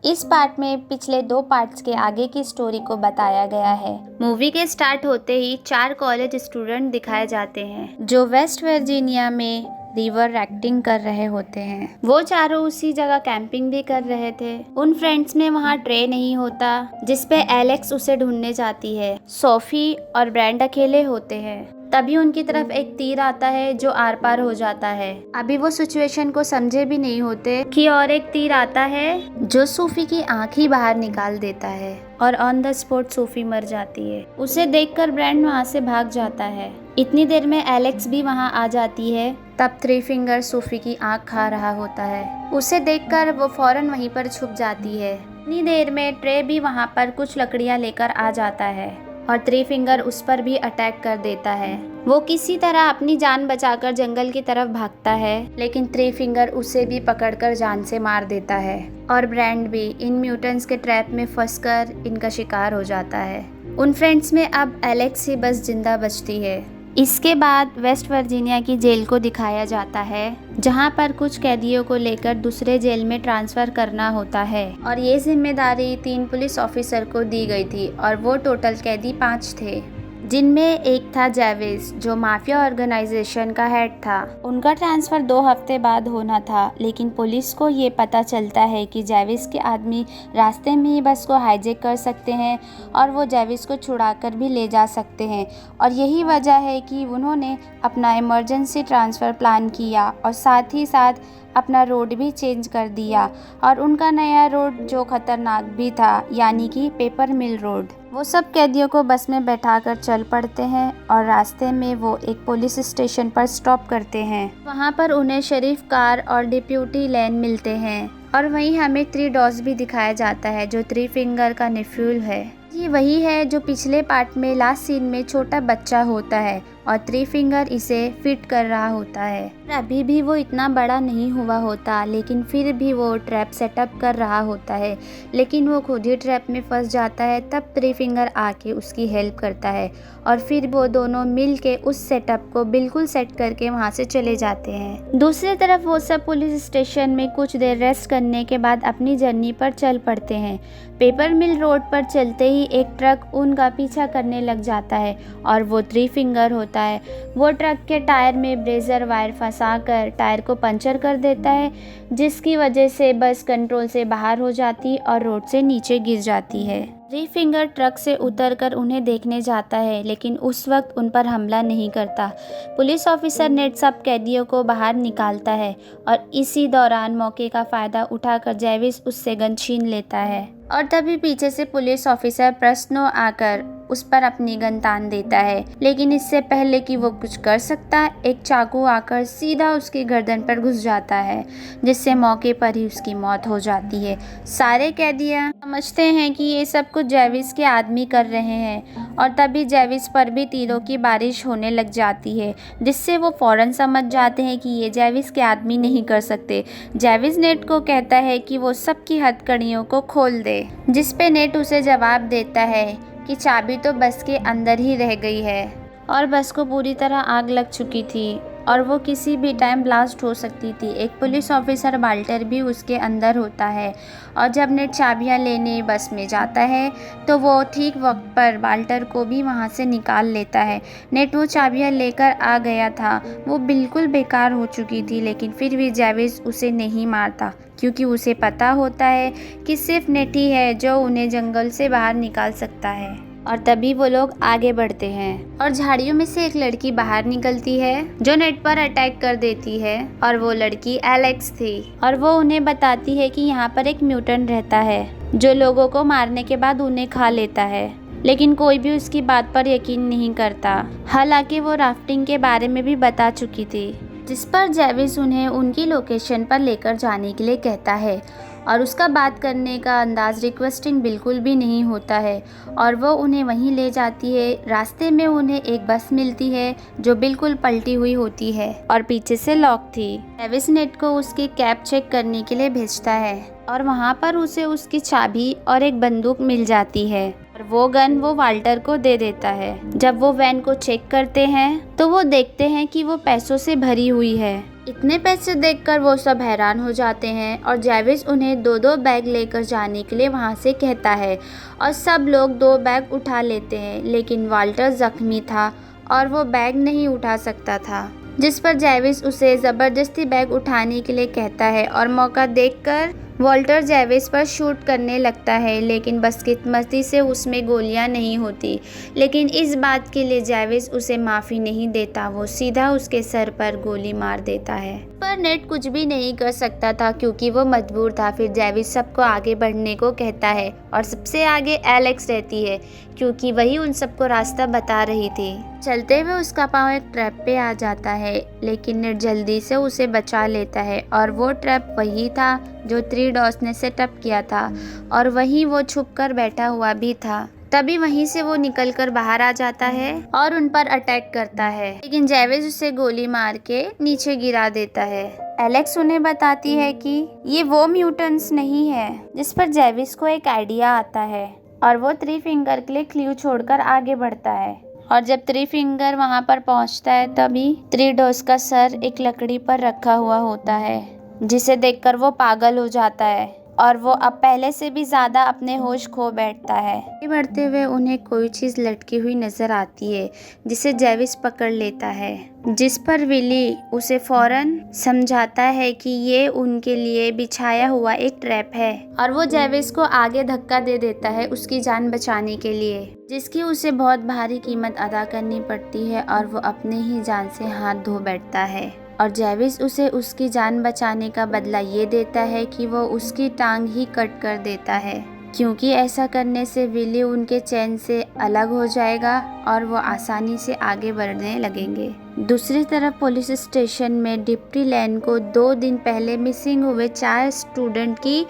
इस पार्ट में पिछले 2 पार्ट्स के आगे की स्टोरी को बताया गया है। मूवी के स्टार्ट होते ही 4 कॉलेज स्टूडेंट दिखाए जाते हैं जो वेस्ट वर्जीनिया में रिवर राफ्टिंग कर रहे होते हैं। वो चारों उसी जगह कैंपिंग भी कर रहे थे। उन फ्रेंड्स में वहाँ ट्रे नहीं होता जिसपे एलेक्स उसे ढूंढने जाती है। सोफी और ब्रैंड अकेले होते हैं। तभी उनकी तरफ एक तीर आता है जो आर पार हो जाता है। अभी वो सिचुएशन को समझे भी नहीं होते कि और एक तीर आता है जो सोफी की आंख ही बाहर निकाल देता है और ऑन द स्पॉट सोफी मर जाती है। उसे देखकर ब्रैंड वहाँ से भाग जाता है। इतनी देर में एलेक्स भी वहाँ आ जाती है। तब 3 फिंगर सोफी की आंख खा रहा होता है। उसे देखकर वो फौरन वहीं पर छुप जाती है। इतनी देर में ट्रे भी वहाँ पर कुछ लकड़ियाँ लेकर आ जाता है और 3 फिंगर उस पर भी अटैक कर देता है। वो किसी तरह अपनी जान बचाकर जंगल की तरफ भागता है, लेकिन 3 फिंगर उसे भी पकड़कर जान से मार देता है और ब्रैंड भी इन म्यूटेंट्स के ट्रैप में फंसकर इनका शिकार हो जाता है। उन फ्रेंड्स में अब एलेक्स ही बस जिंदा बचती है। इसके बाद वेस्ट वर्जीनिया की जेल को दिखाया जाता है जहां पर कुछ कैदियों को लेकर दूसरे जेल में ट्रांसफ़र करना होता है और ये जिम्मेदारी 3 पुलिस ऑफिसर को दी गई थी और वो टोटल कैदी 5 थे, जिनमें एक था जेविस जो माफिया ऑर्गेनाइजेशन का हेड था। उनका ट्रांसफ़र 2 हफ्ते बाद होना था, लेकिन पुलिस को ये पता चलता है कि जेविस के आदमी रास्ते में ही बस को हाईजैक कर सकते हैं और वो जेविस को छुड़ाकर भी ले जा सकते हैं और यही वजह है कि उन्होंने अपना इमरजेंसी ट्रांसफ़र प्लान किया और साथ ही साथ अपना रोड भी चेंज कर दिया और उनका नया रोड जो खतरनाक भी था, यानी कि पेपर मिल रोड। वो सब कैदियों को बस में बैठाकर चल पड़ते हैं और रास्ते में वो एक पुलिस स्टेशन पर स्टॉप करते हैं। वहाँ पर उन्हें शरीफ कार और डिप्यूटी लैन मिलते हैं और वहीं हमें 3 डॉस भी दिखाया जाता है जो 3 फिंगर का नेफ्यू है। ये वही है जो पिछले पार्ट में लास्ट सीन में छोटा बच्चा होता है और 3 फिंगर इसे फिट कर रहा होता है। अभी भी वो इतना बड़ा नहीं हुआ होता, लेकिन फिर भी वो ट्रैप सेटअप कर रहा होता है, लेकिन वो खुद ही ट्रैप में फंस जाता है। तब 3 फिंगर आके उसकी हेल्प करता है और फिर वो दोनों मिल के उस सेटअप को बिल्कुल सेट करके वहाँ से चले जाते हैं। दूसरी तरफ वो सब पुलिस स्टेशन में कुछ देर रेस्ट करने के बाद अपनी जर्नी पर चल पड़ते हैं। पेपर मिल रोड पर चलते ही एक ट्रक उनका पीछा करने लग जाता है और वो 3 फिंगर होता है। वो ट्रक के टायर में ब्रेजर वायर फंसाकर टायर को पंचर कर देता है, जिसकी वजह से बस कंट्रोल से बाहर हो जाती और रोड से नीचे गिर जाती है। 3 फिंगर ट्रक से उतरकर उन्हें देखने जाता है, लेकिन उस वक्त उन पर हमला नहीं करता। पुलिस ऑफिसर नेट सब कैदियों को बाहर निकालता है और इसी दौरान मौके का फ़ायदा उठाकर जेविस उससे गन छीन लेता है और तभी पीछे से पुलिस ऑफिसर प्रश्नो आकर उस पर अपनी गन तान देता है, लेकिन इससे पहले कि वो कुछ कर सकता, एक चाकू आकर सीधा उसकी गर्दन पर घुस जाता है, जिससे मौके पर ही उसकी मौत हो जाती है। सारे कैदियां समझते हैं कि ये सब कुछ जेविस के आदमी कर रहे हैं और तभी जेविस पर भी तीरों की बारिश होने लग जाती है, जिससे वो फौरन समझ जाते हैं कि ये जेविस के आदमी नहीं कर सकते। जेविस नेट को कहता है कि वो सबकी हथकड़ियों को खोल दे, जिस पे नेट उसे जवाब देता है कि चाबी तो बस के अंदर ही रह गई है और बस को पूरी तरह आग लग चुकी थी और वो किसी भी टाइम ब्लास्ट हो सकती थी। एक पुलिस ऑफिसर वाल्टर भी उसके अंदर होता है और जब नेट चाबियां लेने बस में जाता है तो वो ठीक वक्त पर वाल्टर को भी वहां से निकाल लेता है। नेट वो चाबियां लेकर आ गया था, वो बिल्कुल बेकार हो चुकी थी, लेकिन फिर भी जेविस उसे नहीं मारता क्योंकि उसे पता होता है कि सिर्फ नेट ही है जो उन्हें जंगल से बाहर निकाल सकता है। और तभी वो लोग आगे बढ़ते हैं और झाड़ियों में से एक लड़की बाहर निकलती है जो नेट पर अटैक कर देती है और वो लड़की एलेक्स थी और वो उन्हें बताती है कि यहाँ पर एक म्यूटेंट रहता है जो लोगों को मारने के बाद उन्हें खा लेता है, लेकिन कोई भी उसकी बात पर यकीन नहीं करता। हालांकि वो राफ्टिंग के बारे में भी बता चुकी थी, जिस पर जेविस उन्हें उनकी लोकेशन पर लेकर जाने के लिए कहता है और उसका बात करने का अंदाज रिक्वेस्टिंग बिल्कुल भी नहीं होता है और वो उन्हें वहीं ले जाती है। रास्ते में उन्हें एक बस मिलती है जो बिल्कुल पलटी हुई होती है और पीछे से लॉक थी। जेविस नेट को उसकी कैब चेक करने के लिए भेजता है और वहाँ पर उसे उसकी चाबी और एक बंदूक मिल जाती है और वो गन वो वाल्टर को दे देता है। जब वो वैन को चेक करते हैं तो वो देखते हैं कि वो पैसों से भरी हुई है इतने पैसे देखकर वो सब हैरान हो जाते हैं और जेविस उन्हें 2-2 बैग लेकर जाने के लिए वहाँ से कहता है और सब लोग 2 बैग उठा लेते हैं, लेकिन वाल्टर जख्मी था और वो बैग नहीं उठा सकता था, जिस पर जेविस उसे ज़बरदस्ती बैग उठाने के लिए कहता है और मौका देखकर वॉल्टर जेविस पर शूट करने लगता है, लेकिन बदकिस्मती से उसमें गोलियां नहीं होती। लेकिन इस बात के लिए जेविस उसे माफ़ी नहीं देता, वो सीधा उसके सर पर गोली मार देता है। पर नेट कुछ भी नहीं कर सकता था क्योंकि वो मजबूर था। फिर जेविस सबको आगे बढ़ने को कहता है और सबसे आगे एलेक्स रहती है क्योंकि वही उन सबको रास्ता बता रही थी। चलते हुए उसका पाँव एक ट्रैप पे आ जाता है, लेकिन नेट जल्दी से उसे बचा लेता है और वो ट्रैप वही था जो 3 डॉस ने सेटअप किया था और वहीं वो छुपकर बैठा हुआ भी था। तभी वहीं से वो निकलकर बाहर आ जाता है और उन पर अटैक करता है, लेकिन जेविस उसे गोली मार के नीचे गिरा देता है। एलेक्स उन्हें बताती है कि ये वो म्यूटेंट्स नहीं है, जिस पर जेविस को एक आइडिया आता है और वो 3 फिंगर के लिए क्लू छोड़कर आगे बढ़ता है। और जब 3 फिंगर वहाँ पर पहुँचता है तभी 3 डॉस का सर एक लकड़ी पर रखा हुआ होता है, जिसे देखकर वो पागल हो जाता है और वो अब पहले से भी ज़्यादा अपने होश खो बैठता है। आगे बढ़ते हुए उन्हें कोई चीज़ लटकी हुई नज़र आती है जिसे जेविस पकड़ लेता है, जिस पर विली उसे फौरन समझाता है कि ये उनके लिए बिछाया हुआ एक ट्रैप है और वो जेविस को आगे धक्का दे देता है उसकी जान बचाने के लिए, जिसकी उसे बहुत भारी कीमत अदा करनी पड़ती है और वो अपने ही जान से हाथ धो बैठता है। और जेविस उसे उसकी जान बचाने का बदला ये देता है कि वो उसकी टांग ही कट कर देता है, क्योंकि ऐसा करने से विली उनके चैन से अलग हो जाएगा और वो आसानी से आगे बढ़ने लगेंगे। दूसरी तरफ पुलिस स्टेशन में डिप्टी लैन को 2 दिन पहले मिसिंग हुए 4 स्टूडेंट की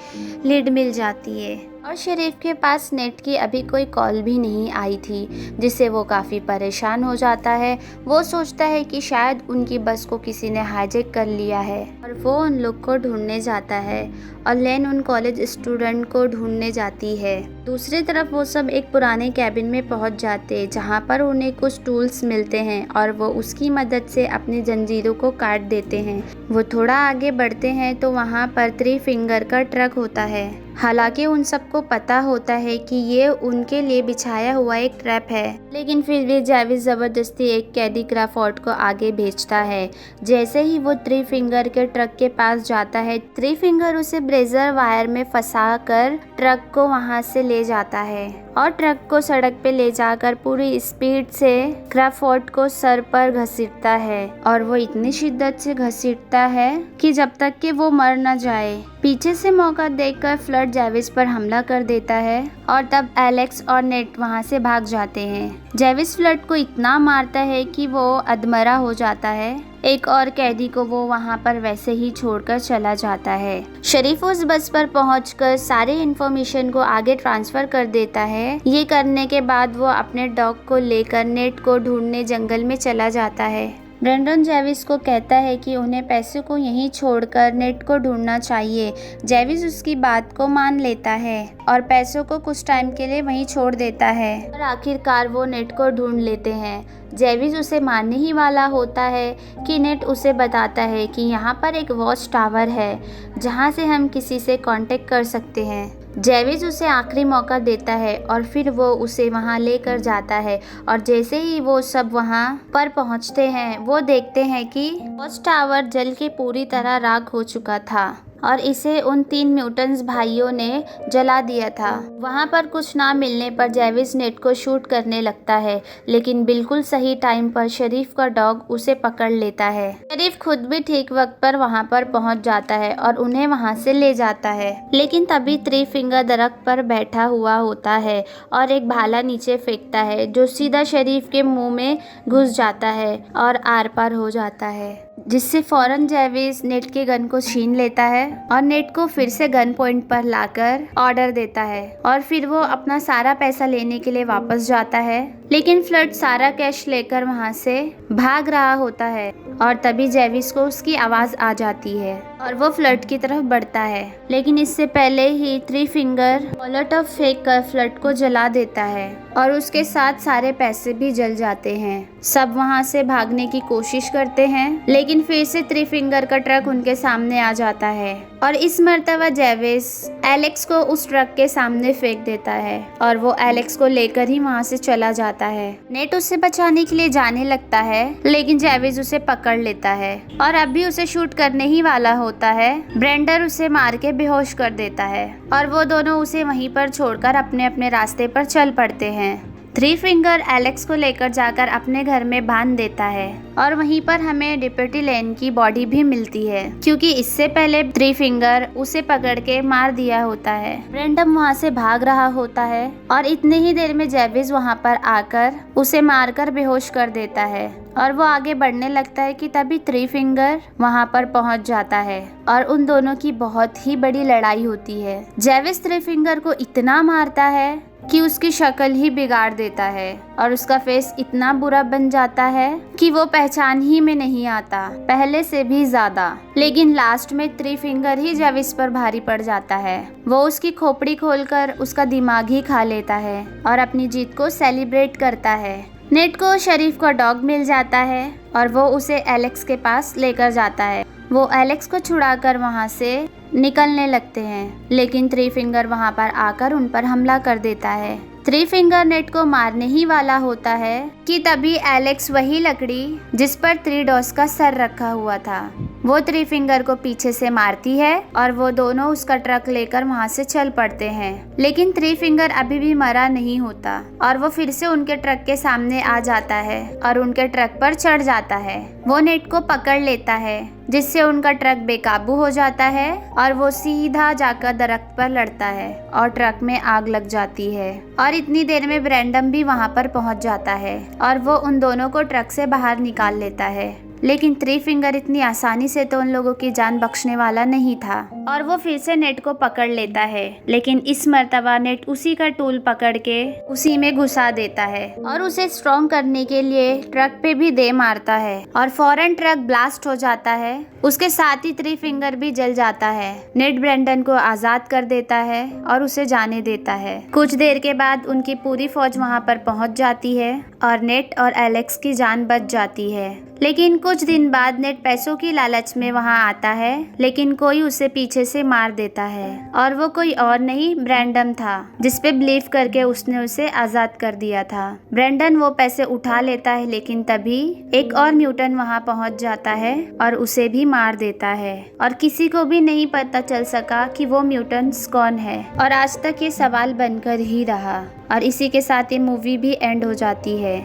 लीड मिल जाती है और शरीफ के पास नेट की अभी कोई कॉल भी नहीं आई थी, जिससे वो काफ़ी परेशान हो जाता है। वो सोचता है कि शायद उनकी बस को किसी ने हाईजैक कर लिया है और वो उन लोग को ढूंढने जाता है और लैन उन कॉलेज स्टूडेंट को ढूंढने जाती है। दूसरी तरफ वो सब एक पुराने कैबिन में पहुंच जाते हैं जहां पर उन्हें कुछ टूल्स मिलते हैं और वो उसकी मदद से अपनी जंजीरों को काट देते हैं। वो थोड़ा आगे बढ़ते हैं तो वहां पर 3 फिंगर का ट्रक होता है। हालांकि उन सबको पता होता है कि ये उनके लिए बिछाया हुआ एक ट्रैप है, लेकिन फिर भी जेविस ज़बरदस्ती एक कैदी क्राफोर्ड को आगे भेजता है। जैसे ही वो 3 फिंगर के ट्रक के पास जाता है, 3 फिंगर उसे ब्रेजर वायर में फंसा कर ट्रक को वहां से ले जाता है और ट्रक को सड़क पे ले जाकर पूरी स्पीड से क्राफोर्ड को सर पर घसीटता है और वो इतनी शिद्दत से घसीटता है कि जब तक कि वो मर न जाए। पीछे से मौका देखकर फ्लड जेविस पर हमला कर देता है और तब एलेक्स और नेट वहां से भाग जाते हैं। जेविस फ्लड को इतना मारता है कि वो अधमरा हो जाता है। एक और कैदी को वो वहां पर वैसे ही छोड़कर चला जाता है। शरीफ उस बस पर पहुंचकर सारी इन्फॉर्मेशन को आगे ट्रांसफर कर देता है। ये करने के बाद वो अपने डॉग को लेकर नेट को ढूंढने जंगल में चला जाता है। ब्रेंडन जेविस को कहता है कि उन्हें पैसे को यहीं छोड़कर नेट को ढूंढना चाहिए। जेविस उसकी बात को मान लेता है और पैसों को कुछ टाइम के लिए वहीं छोड़ देता है और आखिरकार वो नेट को ढूंढ लेते हैं। जेविस उसे मारने ही वाला होता है कि नेट उसे बताता है कि यहाँ पर एक वॉच टावर है जहाँ से हम किसी से कांटेक्ट कर सकते हैं। जेविस उसे आखिरी मौका देता है और फिर वो उसे वहाँ लेकर जाता है और जैसे ही वो सब वहाँ पर पहुँचते हैं वो देखते हैं कि वॉच टावर जल के पूरी तरह राख हो चुका था और इसे उन 3 म्यूटेंट्स भाइयों ने जला दिया था। वहाँ पर कुछ ना मिलने पर जेविस नेट को शूट करने लगता है, लेकिन बिल्कुल सही टाइम पर शरीफ का डॉग उसे पकड़ लेता है। शरीफ खुद भी ठीक वक्त पर वहाँ पर पहुँच जाता है और उन्हें वहाँ से ले जाता है, लेकिन तभी 3 फिंगर दरख्त पर बैठा हुआ होता है और एक भाला नीचे फेंकता है जो सीधा शरीफ के मुंह में घुस जाता है और आर पार हो जाता है, जिससे फौरन जेविस नेट के गन को छीन लेता है और नेट को फिर से गन पॉइंट पर लाकर ऑर्डर देता है और फिर वो अपना सारा पैसा लेने के लिए वापस जाता है। लेकिन फ्लड सारा कैश लेकर वहां से भाग रहा होता है और तभी जेविस को उसकी आवाज आ जाती है और वो फ्लड की तरफ बढ़ता है, लेकिन इससे पहले ही थ्री फिंगर मोलोटोव फेंक कर फ्लड को जला देता है और उसके साथ सारे पैसे भी जल जाते हैं। सब वहाँ से भागने की कोशिश करते हैं, लेकिन फिर से थ्री फिंगर का ट्रक उनके सामने आ जाता है और इस मर्तबा जेविस एलेक्स को उस ट्रक के सामने फेंक देता है और वो एलेक्स को लेकर ही वहाँ से चला जाता है। नेट उसे बचाने के लिए जाने लगता है, लेकिन जेविस उसे पकड़ लेता है और अभी उसे शूट करने ही वाला होता है। ब्रेंडर उसे मार के बेहोश कर देता है और वो दोनों उसे वहीं पर छोड़कर अपने अपने रास्ते पर चल पड़ते हैं। थ्री फिंगर एलेक्स को लेकर जाकर अपने घर में बांध देता है और वहीं पर हमें डिप्टी लेन की बॉडी भी मिलती है, क्योंकि इससे पहले थ्री फिंगर उसे पकड़ के मार दिया होता है। ब्रेंडम वहाँ से भाग रहा होता है और इतने ही देर में जेविस वहाँ पर आकर उसे मारकर बेहोश कर देता है और वो आगे बढ़ने लगता है कि तभी थ्री फिंगर वहाँ पर पहुँच जाता है और उन दोनों की बहुत ही बड़ी लड़ाई होती है। जेविस थ्री फिंगर को इतना मारता है कि उसकी शक्ल ही बिगाड़ देता है और उसका फेस इतना बुरा बन जाता है कि वो पहचान ही में नहीं आता, पहले से भी ज्यादा। लेकिन लास्ट में थ्री फिंगर ही जेविस पर भारी पड़ जाता है। वो उसकी खोपड़ी खोलकर उसका दिमाग ही खा लेता है और अपनी जीत को सेलिब्रेट करता है। नेट को शरीफ का डॉग मिल जाता है और वो उसे एलेक्स के पास लेकर जाता है। वो एलेक्स को छुड़ाकर वहाँ से निकलने लगते हैं, लेकिन थ्री फिंगर वहाँ पर आकर उन पर हमला कर देता है। थ्री फिंगर नेट को मारने ही वाला होता है कि तभी एलेक्स वही लकड़ी जिस पर थ्री डॉस का सर रखा हुआ था, वो थ्री फिंगर को पीछे से मारती है और वो दोनों उसका ट्रक लेकर वहाँ से चल पड़ते हैं। लेकिन थ्री फिंगर अभी भी मरा नहीं होता और वो फिर से उनके ट्रक के सामने आ जाता है और उनके ट्रक पर चढ़ जाता है। वो नेट को पकड़ लेता है, जिससे उनका ट्रक बेकाबू हो जाता है और वो सीधा जाकर दरख्त पर लड़ता है और ट्रक में आग लग जाती है। और इतनी देर में ब्रेंडम भी वहाँ पर पहुँच जाता है और वो उन दोनों को ट्रक से बाहर निकाल लेता है। लेकिन थ्री फिंगर इतनी आसानी से तो उन लोगों की जान बख्शने वाला नहीं था और वो फिर से नेट को पकड़ लेता है, लेकिन इस मर्तबा नेट उसी का टूल पकड़ के उसी में घुसा देता है और उसे स्ट्रॉन्ग करने के लिए ट्रक पे भी दे मारता है और फौरन ट्रक ब्लास्ट हो जाता है। उसके साथ ही थ्री फिंगर भी जल जाता है। नेट ब्रेंडन को आजाद कर देता है और उसे जाने देता है। कुछ देर के बाद उनकी पूरी फौज वहाँ पर पहुँच जाती है और नेट और एलेक्स की जान बच जाती है। लेकिन कुछ दिन बाद नेट पैसों की लालच में वहाँ आता है, लेकिन कोई उसे पीछे से मार देता है और वो कोई और नहीं ब्रेंडम था, जिस पे बिलीव करके उसने उसे आजाद कर दिया था। ब्रेंडन वो पैसे उठा लेता है, लेकिन तभी एक और म्यूटेंट वहाँ पहुँच जाता है और उसे भी मार देता है और किसी को भी नहीं पता चल सका कि वो म्यूटेंट्स कौन है और आज तक ये सवाल बनकर ही रहा। और इसी के साथ ये मूवी भी एंड हो जाती है।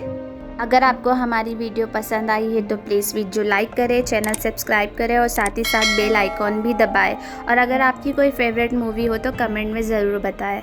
अगर आपको हमारी वीडियो पसंद आई है तो प्लीज़ वीडियो लाइक करें, चैनल सब्सक्राइब करें और साथ ही साथ बेल आइकॉन भी दबाएं। और अगर आपकी कोई फेवरेट मूवी हो तो कमेंट में ज़रूर बताएं।